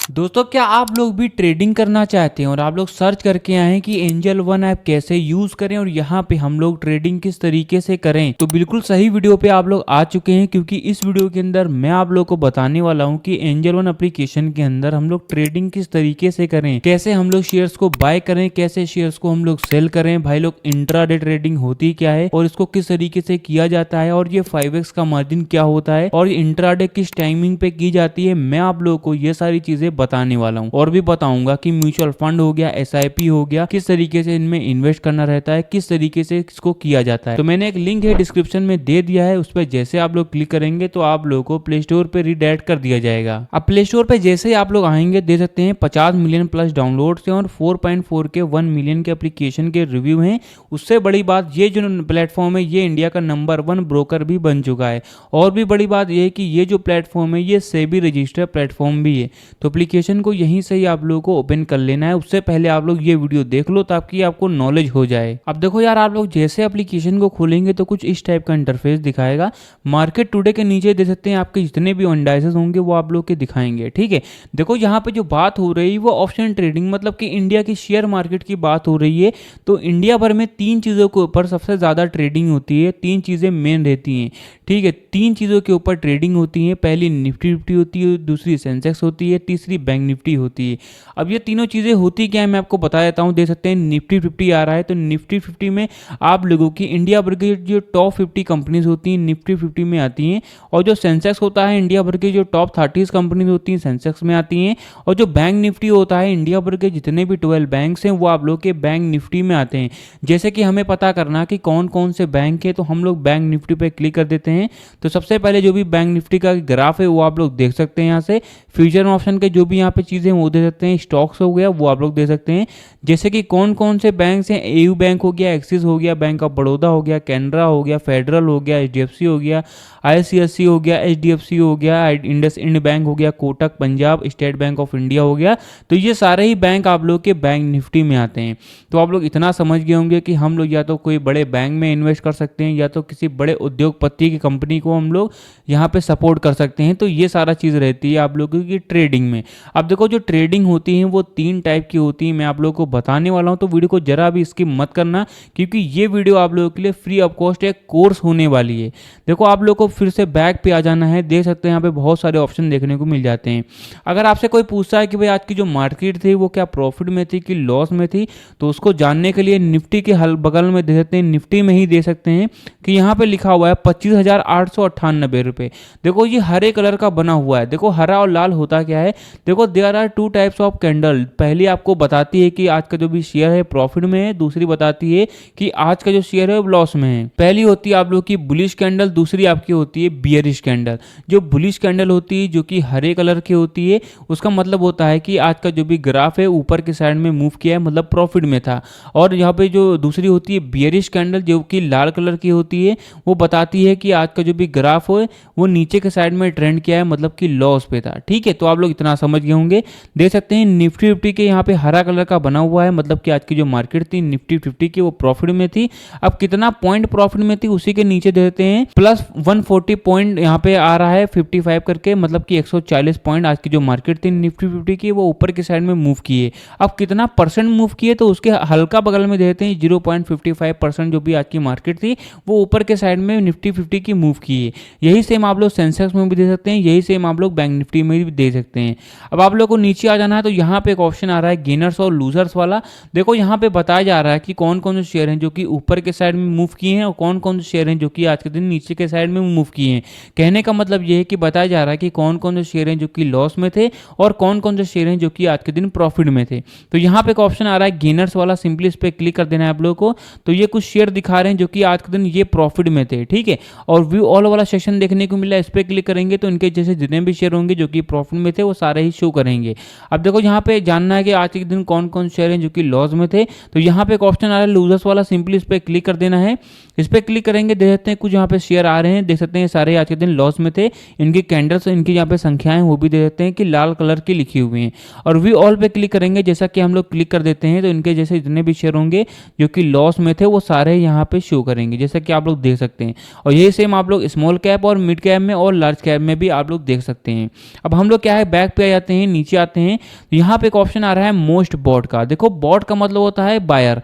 दोस्तों क्या आप लोग भी ट्रेडिंग करना चाहते हैं और आप लोग सर्च करके आए हैं कि एंजल वन ऐप कैसे यूज करें और यहाँ पे हम लोग ट्रेडिंग किस तरीके से करें, तो बिल्कुल सही वीडियो पे आप लोग आ चुके हैं, क्योंकि इस वीडियो के अंदर मैं आप लोग को बताने वाला हूँ कि एंजल वन एप्लीकेशन के अंदर हम लोग ट्रेडिंग किस तरीके से करें, कैसे हम लोग शेयर्स को बाय करें, कैसे शेयर्स को हम लोग सेल करें, भाई लोग इंट्राडे ट्रेडिंग होती क्या है और इसको किस तरीके से किया जाता है, और ये 5x का मार्जिन क्या होता है और इंट्राडे किस टाइमिंग पे की जाती है। मैं आप लोगों को ये सारी चीजें बताने वाला हूँ और भी बताऊंगा कि म्यूचुअल फंड हो गया, एसआईपी हो गया, किस तरीके से इनमें इन्वेस्ट करना रहता है, किस तरीके से इसको किया जाता है। तो मैंने एक लिंक है डिस्क्रिप्शन में दे दिया है, उस पर जैसे आप लोग क्लिक करेंगे तो आप लोगों को प्ले स्टोर पे रिडायरेक्ट कर दिया जाएगा। अब प्ले स्टोर पे जैसे ही आप लोग आएंगे दे सकते हैं 50 मिलियन प्लस डाउनलोड से और 4.4 के 1 मिलियन के एप्लीकेशन के रिव्यू हैं। उससे बड़ी बात ये जो प्लेटफॉर्म है ये इंडिया का नंबर 1 ब्रोकर भी बन चुका है, और भी बड़ी बात ये है कि ये जो प्लेटफॉर्म है ये सेबी रजिस्टर्ड प्लेटफॉर्म भी है। तो एप्लीकेशन को यहीं से ही आप लोगों को ओपन कर लेना है। उससे पहले आप लोग ये वीडियो देख लो ताकि आपको नॉलेज हो जाए। अब देखो यार, आप लोग जैसे एप्लीकेशन को खोलेंगे तो कुछ इस टाइप का इंटरफेस दिखाएगा। मार्केट टुडे के नीचे दे सकते हैं आपके जितने भी इंडाइसेस होंगे वो आप लोग के दिखाएंगे। ठीक है, देखो यहाँ पे जो बात हो रही है वो ऑप्शन ट्रेडिंग, मतलब कि इंडिया की शेयर मार्केट की बात हो रही है। तो इंडिया भर में 3 चीज़ों के ऊपर सबसे ज़्यादा ट्रेडिंग होती है, 3 चीज़ें मेन रहती हैं। ठीक है, 3 चीज़ों के ऊपर ट्रेडिंग होती है। पहली निफ्टी फिफ्टी होती है, दूसरी सेंसेक्स होती है, तीसरी बैंक निफ्टी होती है। अब ये तीनों चीज़ें होती क्या है मैं आपको बता देता हूँ। दे सकते हैं निफ्टी 50 आ रहा है, तो निफ्टी 50 में आप लोगों की इंडिया भर की जो टॉप 50 कंपनीज होती हैं निफ्टी 50 में आती हैं, और जो सेंसेक्स होता है इंडिया भर की जो टॉप 30 कंपनीज होती हैं सेंसेक्स में आती हैं, और जो बैंक निफ्टी होता है इंडिया भर के जितने भी 12 बैंक्स हैं वो आप लोग के बैंक निफ्टी में आते हैं। जैसे कि हमें पता करना कि कौन कौन से बैंक है, तो हम लोग बैंक निफ्टी पे क्लिक कर देते हैं। तो सबसे पहले जो भी बैंक निफ्टी का ग्राफ है वो आप लोग देख सकते हैं। यहाँ से फ्यूचर ऑप्शन के जो भी यहाँ पे चीज़ें वो दे सकते हैं, स्टॉक्स हो गया वो आप लोग दे सकते हैं। जैसे कि कौन कौन से बैंक्स हैं, एयू बैंक हो गया, एक्सिस हो गया, बैंक ऑफ बड़ौदा हो गया, कैनरा हो गया, फेडरल हो गया, एचडीएफसी हो गया, आईसीआईसी हो गया, एचडीएफसी हो गया, इंडस इंड बैंक हो गया, Kotak Punjab, state bank of India हो गया। तो ये सारे ही बैंक आप लोग के बैंक निफ्टी में आते हैं। तो आप लोग इतना समझ गए होंगे कि हम लोग या तो कोई बड़े बैंक में इन्वेस्ट कर सकते हैं या तो किसी बड़े उद्योगपति की कंपनी को हम लोग यहाँ पे सपोर्ट कर सकते हैं। तो ये सारा चीज़ रहती है आप लोगों की ट्रेडिंग में। अब देखो जो ट्रेडिंग होती है वो 3 टाइप की होती है, मैं आप लोगों को बताने वाला हूँ। तो वीडियो को जरा भी स्किप मत करना, क्योंकि ये वीडियो आप लोगों के लिए फ्री ऑफ कॉस्ट एक कोर्स होने वाली है। देखो आप लोग को फिर से बैक पे आ जाना है, देख सकते हैं यहाँ पे बहुत सारे ऑप्शन देखने को मिल जाते हैं। अगर आपसे कोई पूछता है कि भाई आज की जो मार्केट थी वो क्या प्रॉफिट में थी कि लॉस में थी, तो उसको जानने के लिए निफ्टी के बगल में दे सकते हैं, निफ्टी में ही दे सकते हैं कि यहाँ पे लिखा हुआ है 25,898 रुपये। देखो ये हरे कलर का बना हुआ है। देखो हरा और लाल होता क्या है, देखो there are 2 types of candle. पहली आपको बताती है कि आज का जो भी शेयर है प्रॉफिट में है, दूसरी बताती है कि आज का जो शेयर है लॉस में है। पहली होती है आप लोग की बुलिश कैंडल, दूसरी आपकी होती है बियरिश कैंडल। जो बुलिश कैंडल होती है जो कि हरे कलर की होती है, उसका मतलब होता है कि आज का जो भी ग्राफ है ऊपर के साइड में मूव किया है, मतलब प्रॉफिट में था। और यहाँ पे जो दूसरी होती है बियरिश कैंडल जो कि लाल कलर की होती है, वो बताती है कि आज का जो भी ग्राफ है वो नीचे के साइड में ट्रेंड किया है, मतलब कि लॉस पे था। ठीक है, तो आप लोग इतना समझ गए होंगे। देख सकते हैं निफ्टी 50 के यहाँ पे हरा कलर का बना हुआ है, मतलब कि आज की जो मार्केट थी निफ्टी 50 की वो प्रॉफिट में थी। अब कितना पॉइंट प्रॉफिट में थी उसी के नीचे देते हैं प्लस 140 पॉइंट यहाँ पे आ रहा है 55 करके, मतलब कि 140 पॉइंट आज की जो मार्केट थी निफ्टी 50 की वो ऊपर के साइड में मूव किए। अब कितना परसेंट मूव किए, तो उसके हल्का बगल में देते हैं 0.55% जो भी आज की मार्केट थी वो ऊपर के साइड में निफ्टी 50 की मूव किए। यही सेम आप लोग सेंसेक्स में भी दे सकते हैं, यही सेम आप लोग बैंक निफ्टी में भी दे सकते हैं। अब आप लोग को नीचे आ जाना है, तो यहाँ पे एक ऑप्शन आ रहा है गेनर्स और लूजर्स वाला। देखो यहाँ पे बताया जा रहा है कि कौन कौन से शेयर हैं जो कि ऊपर के साइड में मूव किए हैं और कौन कौन से शेयर हैं जो कि आज के दिन नीचे के साइड में मूव किए हैं। कहने का मतलब ये है कि बताया जा रहा है कि कौन कौन से शेयर हैं जो कि लॉस में थे और कौन कौन से शेयर हैं जो कि आज के दिन प्रॉफिट में थे। तो यहाँ पे एक ऑप्शन आ रहा है गेनर्स वाला, सिंपली इस पर क्लिक कर देना है आप लोगों को। तो ये कुछ शेयर दिखा रहे हैं जो कि आज के दिन ये प्रॉफिट में थे। ठीक है, और व्यू ऑल वाला सेक्शन देखने को मिला, इस पर क्लिक करेंगे तो इनके जैसे जितने भी शेयर होंगे जो कि प्रॉफिट में थे वो सारे ही शो करेंगे। अब देखो यहाँ पे जानना है कि आज के दिन कौन कौन शेयर हैं जो कि लॉस में थे, तो यहाँ पे एक ऑप्शन आ रहा है लूजर्स वाला, सिंपली इस पर क्लिक कर देना है। इस पर क्लिक करेंगे देख सकते हैं कुछ यहाँ पे शेयर आ रहे हैं, देख सकते हैं सारे आज के दिन लॉस में थे। इनकी कैंडल्स, इनकी यहाँ पे संख्याएं वो भी दे सकते हैं कि लाल कलर की लिखी हुई हैं। और व्यू ऑल पे क्लिक करेंगे, जैसा कि हम लोग क्लिक कर देते हैं तो इनके जैसे जितने भी शेयर होंगे जो कि लॉस में थे वो सारे यहाँ पे शो करेंगे, जैसा कि आप लोग देख सकते हैं। और यही सेम आप लोग स्मॉल कैप और मिड कैप में और लार्ज कैप में भी आप लोग देख सकते हैं। अब हम लोग क्या है बैक पे आ जाते आते हैं, नीचे आते हैं तो यहाँ पे एक ऑप्शन आ रहा है मोस्ट बॉट का। देखो बॉट का मतलब होता है बायर,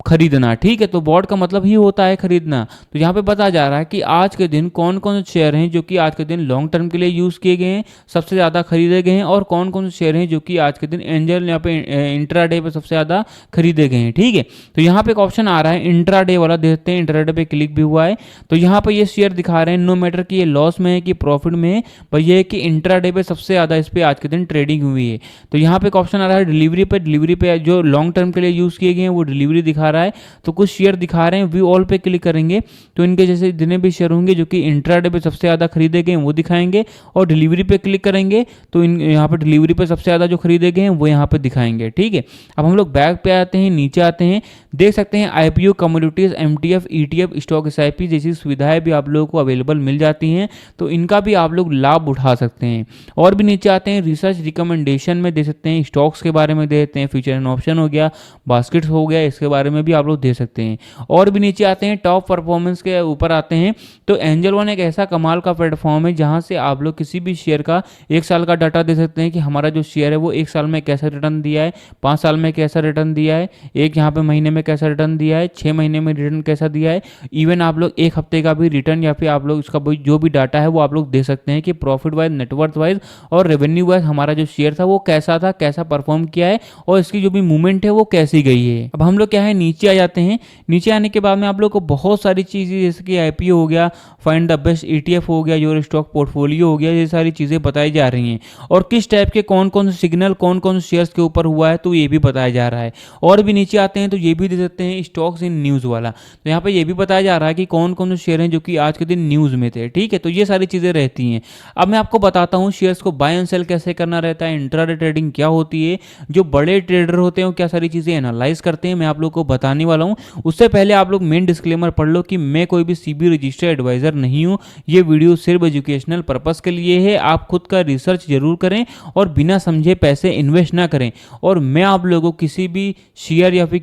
खरीदना, ठीक है। तो बॉट का मतलब ही होता है खरीदना। तो यहाँ पे बताया जा रहा है कि आज के दिन कौन कौन से शेयर हैं जो कि आज के दिन लॉन्ग टर्म के लिए यूज़ किए गए हैं, सबसे ज़्यादा खरीदे गए हैं, और कौन कौन से शेयर हैं जो कि आज के दिन एंजल यहाँ पे इंट्राडे पे सबसे ज़्यादा खरीदे गए हैं, ठीक है। तो यहाँ पे एक ऑप्शन आ रहा है इंट्राडे वाला, देखते हैं इंट्राडे पे क्लिक भी हुआ है तो यहाँ पे ये शेयर दिखा रहे हैं, नो मैटर कि ये लॉस में है कि प्रॉफिट में है, पर ये है कि इंट्राडे पे सबसे ज़्यादा इस पर आज के दिन ट्रेडिंग हुई है। तो यहाँ पे एक ऑप्शन आ रहा है डिलीवरी पे जो लॉन्ग टर्म के लिए यूज़ किए गए हैं वो डिलीवरी दिखा रहा है। तो कुछ शेयर दिखा रहे हैं, व्यू ऑल पे क्लिक करेंगे तो इनके जैसे जितने भी शेयर होंगे जो कि इंट्राडे पे सबसे ज़्यादा खरीदे गए हैं वो दिखाएंगे, और डिलीवरी पे क्लिक करेंगे तो यहाँ पे डिलीवरी पे सबसे ज़्यादा जो खरीदे गए हैं वो यहाँ पे दिखाएंगे, ठीक है। अब हम लोग बैक पे आते हैं, नीचे आते हैं, देख सकते हैं IPO, commodities, MTF, ETF, stock SIP जैसी सुविधाएं भी आप लोगों को अवेलेबल मिल जाती हैं, तो इनका भी आप लोग लाभ उठा सकते हैं। और भी नीचे आते हैं, रिसर्च रिकमेंडेशन में दे सकते हैं, स्टॉक्स के बारे में दे देते हैं, फ्यूचर एंड ऑप्शन हो गया, बास्केट्स हो गया, इसके बारे में भी आप लोग दे सकते हैं। और भी नीचे आते हैं, टॉप परफॉर्मेंस के ऊपर आते हैं तो एंजल वन एक ऐसा कमाल का प्लेटफॉर्म है जहां से आप लोग किसी भी शेयर का 1 साल का डाटा दे सकते हैं कि हमारा जो शेयर है वो 1 साल में कैसा रिटर्न दिया है, 5 साल में कैसा रिटर्न दिया है, एक यहाँ पे महीने में कैसा रिटर्न दिया है, 6 महीने में रिटर्न कैसा दिया है, इवन आप लोग 1 हफ्ते का भी रिटर्न या फिर आप लोग इसका जो भी डाटा है वो आप लोग दे सकते हैं कि प्रॉफिट वाइज, नेटवर्थ वाइज और रेवेन्यू वाइज हमारा जो शेयर था वो कैसा था, कैसा परफॉर्म किया है और इसकी जो भी मूवमेंट है वो कैसी गई है। अब हम लोग क्या है नीचे आ जाते हैं, नीचे आने के बाद में आप लोग को बहुत सारी चीज़ें जैसे कि आईपीओ हो गया, फाइंड द बेस्ट ईटीएफ हो गया, योर स्टॉक पोर्टफोलियो हो गया, ये सारी चीज़ें बताई जा रही हैं और किस टाइप के कौन कौन से सिग्नल कौन कौन से शेयर्स के ऊपर हुआ है तो ये भी बताया जा रहा है। और भी नीचे आते हैं तो ये भी दे सकते हैं स्टॉक्स इन न्यूज़ वाला, तो यहाँ पे ये भी बताया जा रहा है कि कौन कौन से शेयर हैं जो कि आज के दिन न्यूज़ में थे, ठीक है। तो ये सारी चीज़ें रहती हैं। अब मैं आपको बताता हूँ शेयर्स को बाय एंड सेल कैसे करना रहता है, इंट्राडे ट्रेडिंग क्या होती है, जो बड़े ट्रेडर होते हैं वो क्या सारी चीज़ें एनालाइज करते हैं, मैं आप लोग को बताने वाला हूँ। उससे पहले आप लोग मेन डिस्क्लेमर पढ़ लो कि मैं कोई भी सीबी रजिस्टर्ड एडवाइजर नहीं हूँ, ये वीडियो सिर्फ एजुकेशनल पर्पस के लिए है। आप खुद का रिसर्च जरूर करें और बिना समझे पैसे इन्वेस्ट ना करें। और मैं आप लोगों को किसी भी शेयर या फिर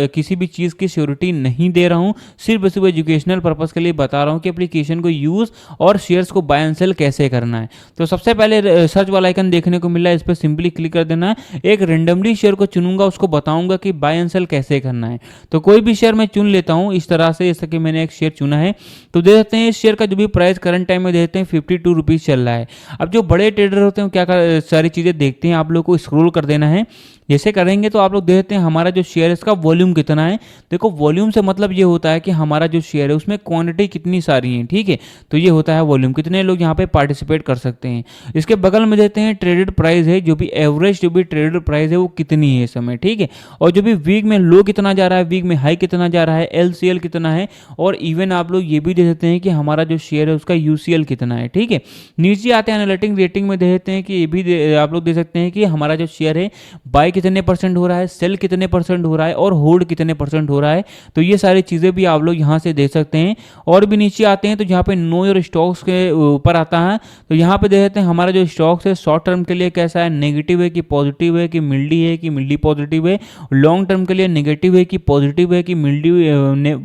किसी भी चीज़ की श्योरिटी नहीं दे रहा हूँ, सिर्फ एजुकेशनल पर्पस के लिए बता रहा हूँ कि एप्लीकेशन को यूज़ और शेयर्स को बाय एंड सेल कैसे करना है। तो सबसे पहले सर्च वाला आइकन देखने को मिल रहा है, इस पर सिंपली क्लिक कर देना है। एक रेंडमली शेयर को चुनूंगा, उसको बताऊंगा कि बाय एंड सेल कैसे करना है। तो कोई भी शेयर मैं चुन लेता हूं इस तरह से, जैसे कि मैंने एक शेयर चुना है तो दे देते हैं इस शेयर का जो भी प्राइस करंट टाइम में दे देते हैं 52 रुपीज़ चल रहा है। अब जो बड़े ट्रेडर होते हैं क्या सारी चीज़ें देखते हैं, आप लोग को स्क्रॉल कर देना है। जैसे करेंगे तो आप लोग देख सकते हैं हमारा जो शेयर है इसका वॉल्यूम कितना है। देखो वॉल्यूम से मतलब ये होता है कि हमारा जो शेयर है उसमें क्वांटिटी कितनी सारी है, ठीक है। तो ये होता है वॉल्यूम, कितने लोग यहाँ पे पार्टिसिपेट कर सकते हैं। इसके बगल में देते हैं ट्रेडेड प्राइस है, जो भी एवरेज जो भी ट्रेडेड प्राइस है वो कितनी है इस समय, ठीक है। और जो भी वीक में लो कितना जा रहा है, वीक में हाई कितना जा रहा है, एलसीएल कितना है, और इवन आप लोग ये भी दे सकते हैं कि हमारा जो शेयर है उसका यूसीएल कितना है, ठीक है। नीचे आते हैं एनालिटिक रेटिंग में दे देते हैं कि ये भी आप लोग दे सकते हैं कि हमारा जो शेयर है बाय कितने परसेंट हो रहा है, सेल कितने परसेंट हो रहा है और होल्ड कितने परसेंट हो रहा है। तो ये सारी चीज़ें भी आप लोग यहाँ से देख सकते हैं। और भी नीचे आते हैं तो जहाँ पे नो योर स्टॉक्स के ऊपर आता है तो यहाँ पे देख सकते हैं हमारा जो स्टॉक्स है शॉर्ट टर्म के लिए कैसा है, नेगेटिव है कि पॉजिटिव है कि मिल्डी है कि मिल्डी पॉजिटिव है, लॉन्ग टर्म के लिए नेगेटिव है कि पॉजिटिव है कि मिल्डी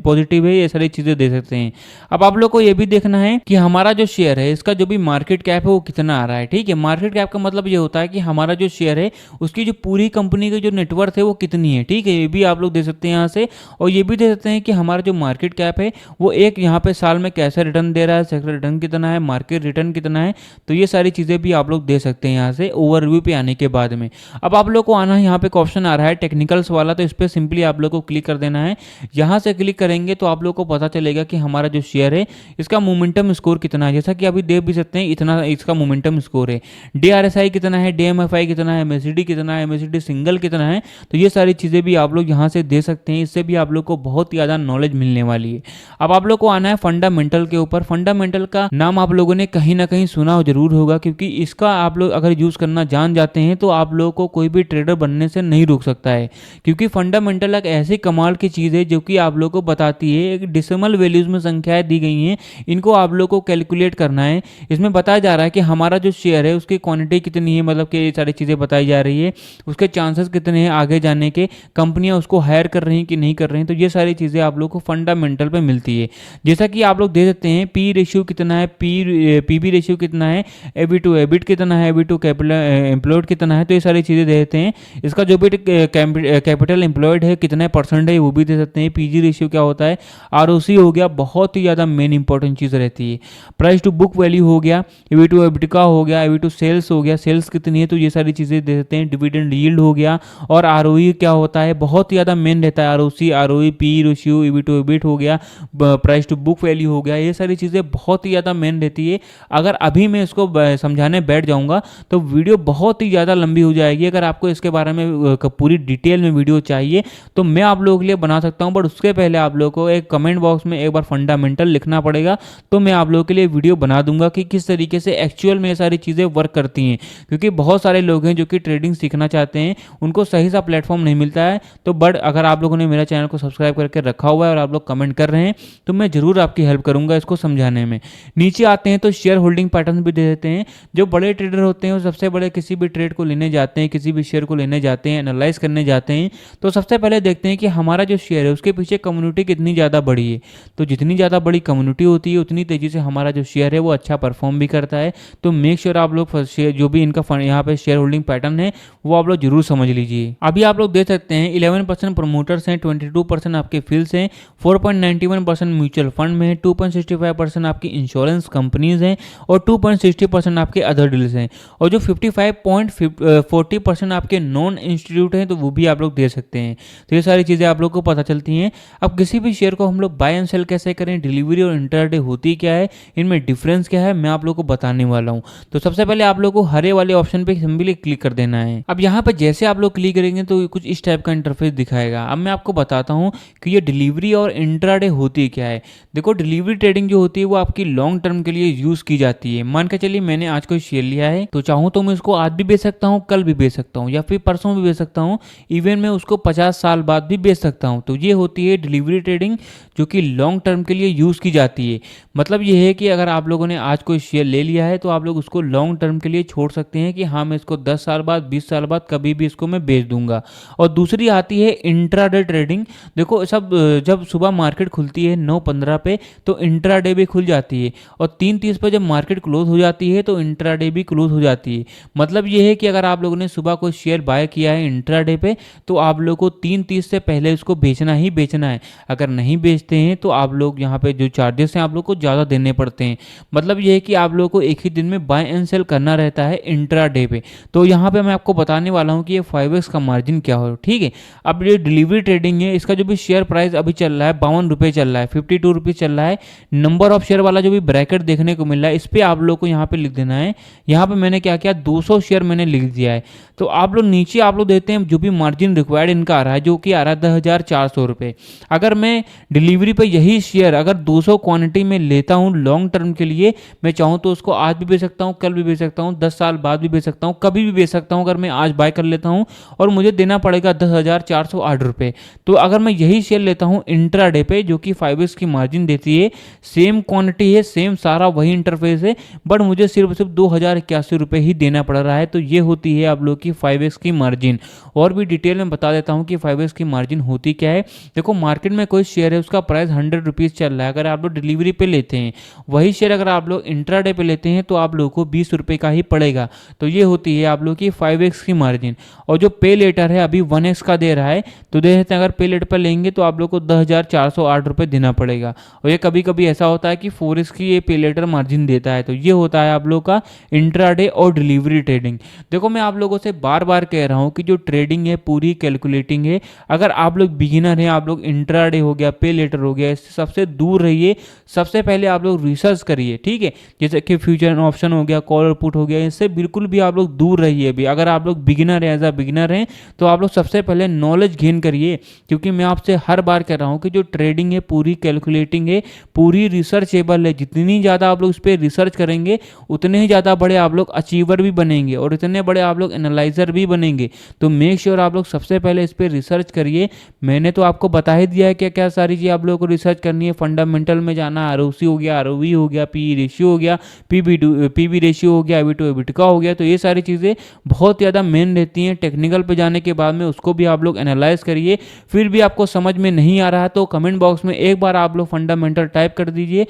पॉजिटिव है, ये सारी चीज़ें दे सकते हैं। अब आप लोग को ये भी देखना है कि हमारा जो शेयर है इसका जो भी मार्केट कैप है वो कितना आ रहा है, ठीक है। मार्केट कैप का मतलब ये होता है कि हमारा जो शेयर है उसकी जो पूरी कंपनी की जो नेटवर्थ है वो कितनी है, ठीक है। ये भी आप लोग दे सकते हैं यहाँ से। और ये भी दे सकते हैं कि हमारा जो मार्केट कैप है वो एक यहाँ पे साल में कैसा रिटर्न दे रहा है, सेक्टर रिटर्न कितना है, मार्केट रिटर्न कितना है। तो ये सारी चीज़ें भी आप लोग दे सकते हैं यहाँ से ओवरव्यू पे आने के बाद में। अब आप लोग को आना है, यहाँ पे एक ऑप्शन आ रहा है टेक्निकल्स वाला, तो इस पर सिंपली आप लोग को क्लिक कर देना है। यहाँ से क्लिक करेंगे तो आप लोग को पता चलेगा कि हमारा जो शेयर है इसका मोमेंटम स्कोर कितना है। जैसा कि अभी देख भी सकते हैं इतना इसका मोमेंटम स्कोर है। DRSI कितना है, DMFI कितना है, MACD कितना है, MACD सिंगल कितना है। तो ये सारी चीज़ें भी आप लोग यहाँ से दे सकते हैं, इससे भी आप लोग को बहुत ज़्यादा नॉलेज मिलने वाली है। अब आप लोग को आना है फंडामेंटल के ऊपर। फंडामेंटल का नाम आप लोगों ने कहीं ना कहीं सुना जरूर होगा, क्योंकि इसका आप लोग अगर यूज़ करना जान जाते हैं तो आप लोगों को कोई भी ट्रेडर बनने से नहीं रोक सकता है। क्योंकि फंडामेंटल एक ऐसी कमाल की चीज़ है जो कि आप लोग को बताती है, एक डेसिमल वैल्यूज में संख्याएं दी गई हैं, इनको आप लोग को कैलकुलेट करना है। इसमें बताया जा रहा है कि हमारा जो शेयर है उसकी क्वांटिटी कितनी है, मतलब कि ये सारी चीज़ें बताई जा रही है, उसके चांसेस कितने हैं आगे जाने के, कंपनियां उसको हायर कर रही हैं कि नहीं कर रही हैं। तो ये सारी चीज़ें आप लोग को फंडामेंटल पे मिलती है। जैसा कि आप लोग देख सकते हैं पी रेशियो कितना है, पीबी रेशियो कितना है, एबी टू एबिट कितना है, एबी टू कैपिटल एम्प्लॉयड कितना है, तो ये सारी चीज़ें दे देते हैं। इसका जो भी कैपिटल एम्प्लॉयड है कितना परसेंट है वो भी दे सकते हैं। पीजी रेशियो क्या होता है, आरओसी हो गया, बहुत ही ज़्यादा मेन इंपॉर्टेंट चीज़ रहती है। प्राइस टू बुक वैल्यू हो गया, एबी टू एबिटका हो गया, एबी टू सेल्स हो गया, सेल्स कितनी है, तो ये सारी चीज़ें दे देते हैं। डिविडेंड यील्ड हो गया, और आरओई क्या होता है, बहुत ही ज़्यादा मेन रहता है। ROC, ROE, P ratio, EV to EBIT हो गया, प्राइस टू बुक वैल्यू हो गया, ये सारी चीज़ें बहुत ही ज़्यादा मेन रहती है। अगर अभी मैं इसको समझाने बैठ जाऊंगा तो वीडियो बहुत ही ज़्यादा लंबी हो जाएगी। अगर आपको इसके बारे में पूरी डिटेल में वीडियो चाहिए तो मैं आप लोगों के लिए बना सकता हूं, बट उसके पहले आप लोगों को एक कमेंट बॉक्स में एक बार फंडामेंटल लिखना पड़ेगा, तो मैं आप लोगों के लिए वीडियो बना दूंगा कि किस तरीके से एक्चुअल में ये सारी चीज़ें वर्क करती हैं। क्योंकि बहुत सारे लोग हैं जो कि ट्रेडिंग सीखना चाहते हैं, उनको सही सा प्लेटफॉर्म नहीं मिलता है। तो बट अगर आप लोगों ने मेरा चैनल को सब्सक्राइब करके रखा हुआ है और आप लोग कमेंट कर रहे हैं तो मैं ज़रूर आपकी हेल्प करूंगा इसको समझाने में। नीचे आते हैं तो शेयर होल्डिंग पैटर्न भी दे देते हैं। जो बड़े ट्रेडर होते हैं वो सबसे बड़े किसी भी ट्रेड को लेने जाते हैं, किसी भी शेयर को लेने जाते हैं, एनालाइज करने जाते हैं, तो सबसे पहले देखते हैं कि हमारा जो शेयर है उसके पीछे कम्युनिटी कितनी ज़्यादा बड़ी है। तो जितनी ज़्यादा बड़ी कम्युनिटी होती है उतनी तेज़ी से हमारा जो शेयर है वो अच्छा परफॉर्म भी करता है। तो मेक श्योर आप लोग शेयर जो भी इनका यहाँ पे शेयर होल्डिंग पैटर्न है वो आप लोग जरूर समझ लीजिए। अभी आप लोग देख सकते हैं 11% प्रमोटर्स हैं, 22% आपके फील्ड्स हैं, 4.91% म्यूचुअल फंड में है, 2.65% आपकी इंश्योरेंस कंपनीज हैं, और 2.60% आपके अदर डील्स हैं, और जो 55.40% आपके नॉन इंस्टीट्यूट हैं तो वो भी आप लोग दे सकते हैं। तो ये सारी चीज़ें आप लोग को पता चलती हैं। अब किसी भी शेयर को हम लोग बाय एंड सेल कैसे करें, डिलीवरी और इंटरडे होती क्या है, इनमें डिफरेंस क्या है, मैं आप लोग को बताने वाला हूँ। तो सबसे पहले आप लोग को हरे वाले ऑप्शन पे सिंपली क्लिक कर देना है। अब यहाँ पर जैसे आप लोग क्लिक करेंगे तो कुछ इस टाइप का इंटरफेस दिखाएगा। अब मैं आपको बताता हूँ कि ये डिलीवरी और इंट्राडे होती क्या है। देखो डिलीवरी ट्रेडिंग जो होती है वो आपकी लॉन्ग टर्म के लिए यूज की जाती है। मान के चलिए मैंने आज कोई शेयर लिया है तो चाहूँ तो मैं उसको आज भी बेच सकता हूँ, कल भी बेच सकता हूँ, या फिर परसों भी बेच सकता हूँ, इवन मैं उसको 50 साल बाद भी बेच सकता हूँ। तो ये होती है डिलीवरी ट्रेडिंग जो कि लॉन्ग टर्म के लिए यूज की जाती है। मतलब ये है कि अगर आप लोगों ने आज कोई शेयर ले लिया है तो आप लोग उसको लॉन्ग टर्म के लिए छोड़ सकते हैं कि हाँ मैं इसको 10 साल बाद 20 साल बाद कभी भी इसको मैं बेच दूंगा। और दूसरी आती है इंट्राडे ट्रेडिंग। देखो सब जब सुबह मार्केट खुलती है 9:15 पे तो इंट्राडे भी खुल जाती है, और 3:30 पे जब मार्केट क्लोज हो जाती है तो इंट्राडे भी क्लोज हो जाती है। मतलब ये है कि अगर आप लोगों ने सुबह कोई शेयर बाय किया है इंट्राडे पे तो आप लोग को 3:30 से पहले उसको बेचना ही बेचना है। अगर नहीं बेचते हैं तो आप लोग यहाँ पे जो चार्जेस हैं आप लोग को ज़्यादा देने पड़ते हैं। मतलब ये है कि आप लोग को एक ही दिन में बाय एंड सेल करना रहता है इंट्राडे पे। तो यहाँ पे मैं आपको बताने वाला हूँ कि ये 5x का मार्जिन क्या हो, ठीक है। अब ये डिलीवरी ट्रेडिंग है, इसका जो भी शेयर प्राइस अभी चल रहा है 52 रुपये चल रहा है, 52 रुपीज़ चल रहा है। नंबर ऑफ शेयर वाला जो भी ब्रैकेट देखने को मिल रहा है इस पर आप लोग को यहाँ पे लिख देना है। यहाँ पे मैंने क्या किया 200 शेयर मैंने लिख दिया है। तो आप लोग नीचे आप लोग देते हैं जो भी मार्जिन रिक्वायर्ड इनका आ रहा है जो कि आ रहा है 10,400 रुपये। अगर मैं डिलीवरी पे यही शेयर अगर 200 क्वांटिटी में लेता हूँ लॉन्ग टर्म के लिए, मैं चाहूँ तो उसको आज भी बेच सकता हूँ, कल भी बेच सकता हूँ, 10 साल बाद भी बेच सकता हूँ, कभी भी बेच सकता हूँ। अगर मैं आज बाय कर लेता हूँ और मुझे देना पड़ेगा 10,408 रुपये। तो अगर मैं यही शेयर लेता हूँ इंट्राडे पे जो कि 5x की मार्जिन देती है, सेम क्वांटिटी है, सेम सारा वही इंटरफेस है, बट मुझे सिर्फ 2,081 रुपये ही देना पड़ रहा है। तो ये होती है आप लोग की 5x की मार्जिन। और भी डिटेल में बता देता हूँ कि 5x की मार्जिन होती क्या है। देखो मार्केट में कोई शेयर है उसका प्राइस 100 रुपीज़ चल रहा है, अगर आप लोग डिलीवरी पे लेते हैं वही शेयर अगर आप लोग इंट्राडे पे लेते हैं तो आप लोगों को 20 रुपये का ही पड़ेगा। तो ये होती है आप लोग की 5x की मार्जिन। और जो पे लेटर है अभी 1x का दे रहा है, तो दे देते हैं अगर पे लेटर पर लेंगे तो आप लोग को 10,408 रुपये देना पड़ेगा। और ये कभी कभी ऐसा होता है कि 4x की ये पे लेटर मार्जिन देता है। तो ये होता है आप लोग का इंट्राडे और डिलीवरी ट्रेडिंग। देखो मैं आप लोगों से बार बार कह रहा हूँ कि जो ट्रेडिंग है पूरी कैलकुलेटिंग है। अगर आप लोग बिगिनर हैं, आप लोग इंट्राडे हो गया, पे लेटर हो गया, इससे सबसे दूर रहिए। सबसे पहले आप लोग रिसर्च करिए, ठीक है। जैसे कि फ्यूचर ऑप्शन हो गया, कॉल और पुट हो गया, इससे बिल्कुल भी आप लोग दूर रहिए। भी अगर आप लोग बिगिनर हैं, एज अ बिगिनर हैं, तो आप लोग सबसे पहले नॉलेज गेन करिए। क्योंकि मैं आपसे हर बार कह रहा हूँ कि जो ट्रेडिंग है पूरी कैलकुलेटिंग है, पूरी रिसर्चेबल है। जितनी ज़्यादा आप लोग इस पर रिसर्च करेंगे उतने ही ज़्यादा बड़े आप लोग अचीवर भी बनेंगे और इतने बड़े आप लोग एनालाइजर भी बनेंगे। तो मेक श्योर आप लोग सबसे पहले इस पर रिसर्च रिसर्च करिए। मैंने तो आपको बता ही दिया है क्या क्या सारी चीज़ आप लोगों को रिसर्च करनी है। फंडामेंटल में जाना, आरओसी हो गया, आरओवी हो गया, पी रेशियो हो गया, पीबी रेशियो हो गया, एबी टू एबिटका हो गया। तो ये सारी चीज़ें बहुत ज़्यादा मेन रहती हैं। टेक्निकल पे जाने के बाद में उसको भी आप लोग एनालाइज करिए। फिर भी आपको समझ में नहीं आ रहा तो कमेंट बॉक्स में एक बार आप लोग फंडामेंटल टाइप कर दीजिए